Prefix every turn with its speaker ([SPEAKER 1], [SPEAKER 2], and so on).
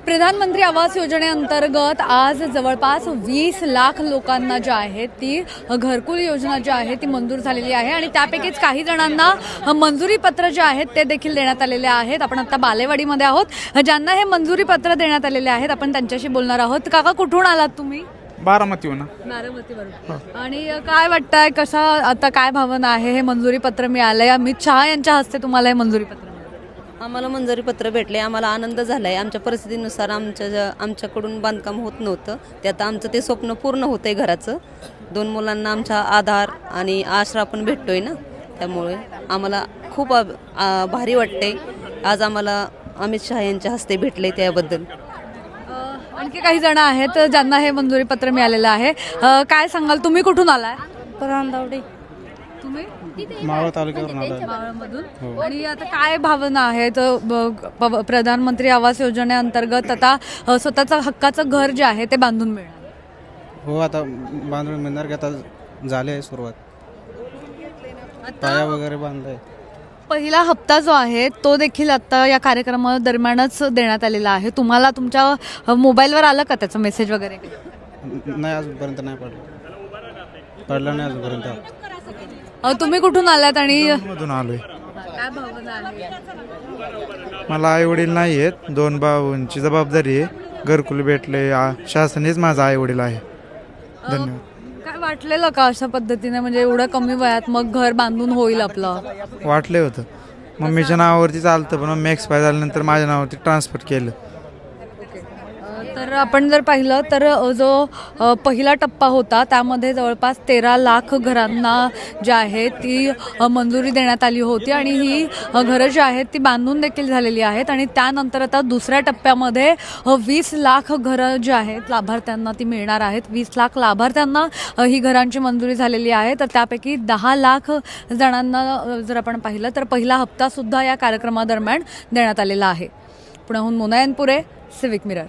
[SPEAKER 1] प्रधानमंत्री आवास योजनेअंतर्गत आज जवळपास 20 लाख लोकांना जी आहे ती घरकुल योजना जी आहे ती मंजूर झालेली आहे आणि त्यापैकीच काही जणांना मंजुरी पत्र जे आहेत ते देखील देण्यात आलेले आहेत। आपण आता बालेवाडीमध्ये आहोत, ज्यांना हे मंजुरी पत्र देण्यात आलेले आहेत आपण त्यांच्याशी बोलणार आहोत। काका, कुठून आलात तुम्ही?
[SPEAKER 2] बारामतीहून।
[SPEAKER 1] बारामतीवरून। आणि काय वाटतंय, कशा आता काय भावना आहे? हे मंजुरी पत्र मिळालंय, अमित शहा यांच्या हस्ते तुम्हाला हे मंजुरी पत्र?
[SPEAKER 3] आम्हाला मंजुरी पत्र भेटले, आम्हाला आनंद झालाय। आमच्या परिस्थितीनुसार आमच्याकडून बांधकाम होत नव्हतं, त्यात आमचं ते स्वप्न पूर्ण होतंय घराचं। 2 मुलांना आमचा आधार आणि आसरा पण भेटतोय ना, त्यामुळे आम्हाला खूप भारी वाटते। आज आम्हाला अमित शहा यांच्या हस्ते भेटले त्याबद्दल।
[SPEAKER 1] आणखी काही जण आहेत ज्यांना हे मंजुरी पत्र मिळालेलं आहे। काय सांगाल, तुम्ही कुठून आलाय?
[SPEAKER 4] परंदावडी।
[SPEAKER 1] तुम्ही?
[SPEAKER 2] मावळ तालुक्यावरून आलोय।
[SPEAKER 1] मावळमधून। आणि आता काय भावना आहेत? प्रधानमंत्री आवास योजनेअंतर्गत आता स्वतःचं हक्काचं घर जे आहे ते बांधून मिळणार?
[SPEAKER 2] हो, आता बांधून मिळणार की आता झाले सुरुवात, पाया वगैरे बांधलाय।
[SPEAKER 1] पहिला हप्ता जो आहे तो देखील आता या कार्यक्रमादरम्यानच देण्यात आलेला आहे। तुम्हाला तुमच्या मोबाईलवर आलं का त्याचं मेसेज वगैरे?
[SPEAKER 2] नाही, अजूनपर्यंत नाही पडलं नाही अजूनपर्यंत।
[SPEAKER 1] तुम्ही कुठून आलात आणि
[SPEAKER 2] मधून आलोय।
[SPEAKER 1] काय भावना आहे?
[SPEAKER 2] मला आई वडील नाही आहेत, 2 भावांची जबाबदारी आहे। घरकुल भेटले, शासनेच माझा आई वडील आहे। धन्यवाद।
[SPEAKER 1] काय वाटलेलं का अशा पद्धतीने, म्हणजे एवढं कमी वयात मग घर बांधून होईल आपलं?
[SPEAKER 2] वाटले होतं, मम्मीच्या नावावरती चालतं पण मम्मी एक्सपायर झाल्यानंतर माझ्या नावावरती ट्रान्सफर केलं।
[SPEAKER 1] तर आपण जर पाहिलं तर जो पहिला टप्पा होता त्यामध्ये जवळपास 13 लाख घरांना जी आहे ती मंजुरी देण्यात आली होती आणि ही घरं जी आहेत ती बांधून देखील झालेली आहेत। आणि त्यानंतर आता दुसऱ्या टप्प्यामध्ये 20 लाख घरं जी आहेत लाभार्थ्यांना ती मिळणार आहेत। 20 लाख लाभार्थ्यांना ही घरांची मंजुरी झालेली आहे। तर त्यापैकी 10 लाख जणांना जर आपण पाहिलं तर पहिला हप्ता सुद्धा या कार्यक्रमादरम्यान देण्यात आलेला आहे। पुण्याहून मोना एनपुरे, सिविक मिरर।